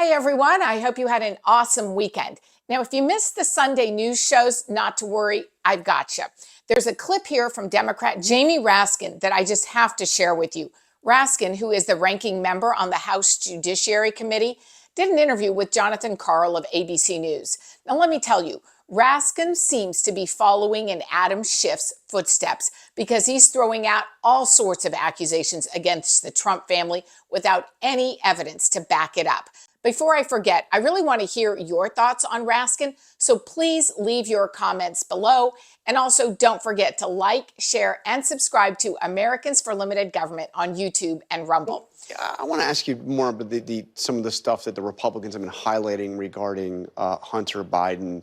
Hey everyone, I hope you had an awesome weekend. Now, if you missed the Sunday news shows, not to worry, I've got you. There's a clip here from Democrat Jamie Raskin that I just have to share with you. Raskin, who is the ranking member on the House Judiciary Committee, did an interview with Jonathan Karl of ABC News. Now, let me tell you, Raskin seems to be following in Adam Schiff's footsteps because he's throwing out all sorts of accusations against the Trump family without any evidence to back it up. Before I forget, I really want to hear your thoughts on Raskin, so please leave your comments below. And also don't forget to like, share, and subscribe to Americans for Limited Government on YouTube and Rumble. I want to ask you more about some of the stuff that the Republicans have been highlighting regarding Hunter Biden.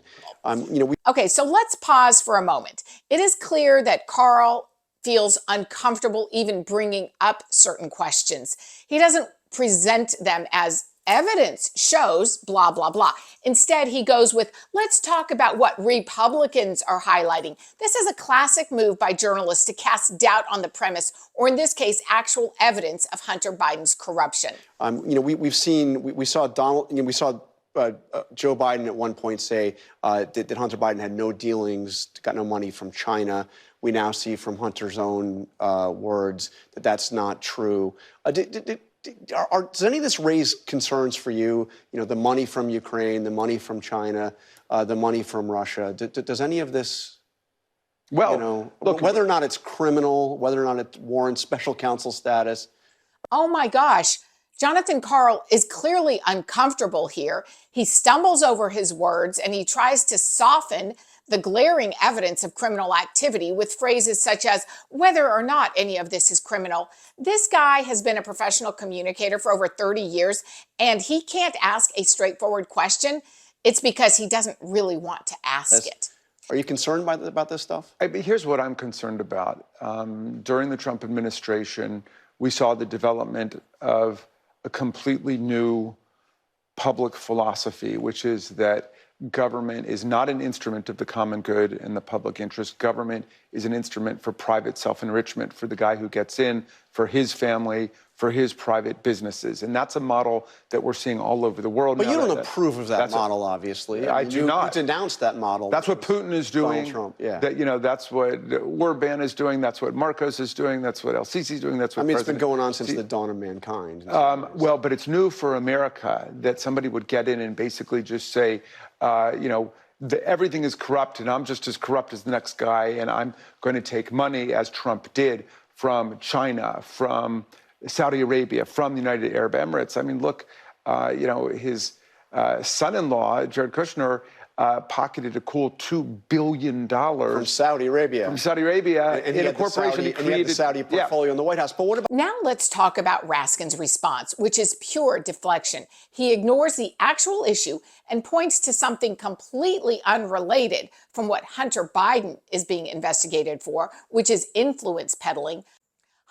Okay, so let's pause for a moment. It is clear that Karl feels uncomfortable even bringing up certain questions. He doesn't present them as evidence shows, blah, blah, blah. Instead, he goes with, let's talk about what Republicans are highlighting. This is a classic move by journalists to cast doubt on the premise, or in this case, actual evidence of Hunter Biden's corruption. We saw Joe Biden at one point say that Hunter Biden had no dealings, got no money from China. We now see from Hunter's own words that that's not true. Does any of this raise concerns for you? You know, the money from Ukraine, the money from China, the money from Russia. Does any of this, look, whether or not it's criminal, whether or not it warrants special counsel status? Oh my gosh. Jonathan Karl is clearly uncomfortable here. He stumbles over his words and he tries to soften the glaring evidence of criminal activity with phrases such as whether or not any of this is criminal. This guy has been a professional communicator for over 30 years and he can't ask a straightforward question. It's because he doesn't really want to ask it. Are you concerned about this stuff? Here's what I'm concerned about. During the Trump administration, we saw the development of a completely new public philosophy, which is that government is not an instrument of the common good and the public interest. Government is an instrument for private self-enrichment for the guy who gets in, for his family, for his private businesses. And that's a model that we're seeing all over the world. But you don't approve of that model, obviously. I do not. You denounced that model. That's what Putin is doing. Donald Trump, yeah. That's what Orban is doing. That's what Marcos is doing. That's what El Sisi is doing. That's what it's been going on since the dawn of mankind. Well, but it's new for America that somebody would get in and basically just say, everything is corrupt and I'm just as corrupt as the next guy and I'm going to take money, as Trump did, from China, from Saudi Arabia, from the United Arab Emirates. I mean, look, his son-in-law, Jared Kushner, pocketed a cool $2 billion from Saudi Arabia. And in a corporation he created. And he had the Saudi portfolio in the White House. But what about... Now let's talk about Raskin's response, which is pure deflection. He ignores the actual issue and points to something completely unrelated from what Hunter Biden is being investigated for, which is influence peddling.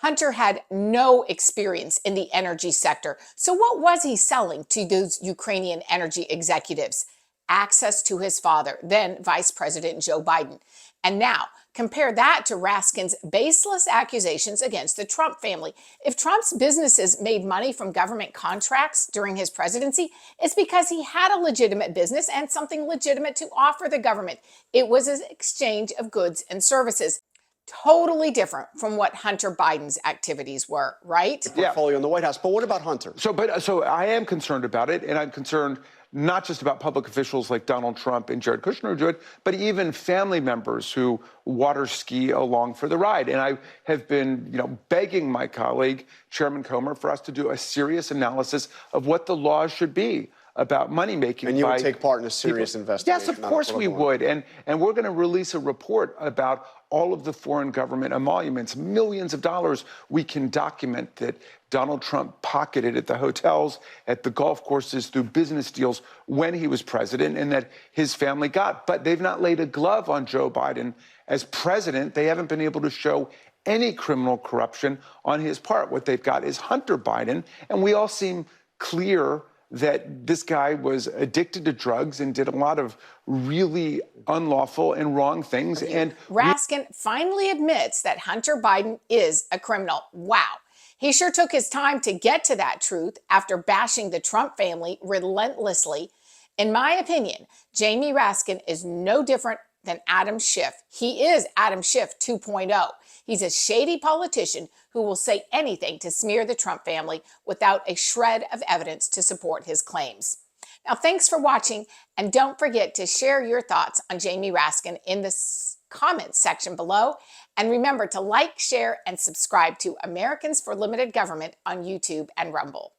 Hunter had no experience in the energy sector. So what was he selling to those Ukrainian energy executives? Access to his father, then Vice President Joe Biden. And now, compare that to Raskin's baseless accusations against the Trump family. If Trump's businesses made money from government contracts during his presidency, it's because he had a legitimate business and something legitimate to offer the government. It was an exchange of goods and services. Totally different from what Hunter Biden's activities were, right? Portfolio in the White House. But what about Hunter? So I am concerned about it, and I'm concerned not just about public officials like Donald Trump and Jared Kushner who do it, but even family members who water ski along for the ride. And I have been, begging my colleague, Chairman Comer, for us to do a serious analysis of what the laws should be about money making. And you would take part in a serious investigation? Yes, of course we would. And we're going to release a report about all of the foreign government emoluments, millions of dollars we can document that Donald Trump pocketed at the hotels, at the golf courses, through business deals when he was president, and that his family got. But they've not laid a glove on Joe Biden as president. They haven't been able to show any criminal corruption on his part. What they've got is Hunter Biden, and we all seem clear that this guy was addicted to drugs and did a lot of really unlawful and wrong things. And Raskin finally admits that Hunter Biden is a criminal. Wow. He sure took his time to get to that truth after bashing the Trump family relentlessly. In my opinion, Jamie Raskin is no different than Adam Schiff. He is Adam Schiff 2.0. He's a shady politician who will say anything to smear the Trump family without a shred of evidence to support his claims. Now, thanks for watching, and don't forget to share your thoughts on Jamie Raskin in the comments section below. And remember to like, share, and subscribe to Americans for Limited Government on YouTube and Rumble.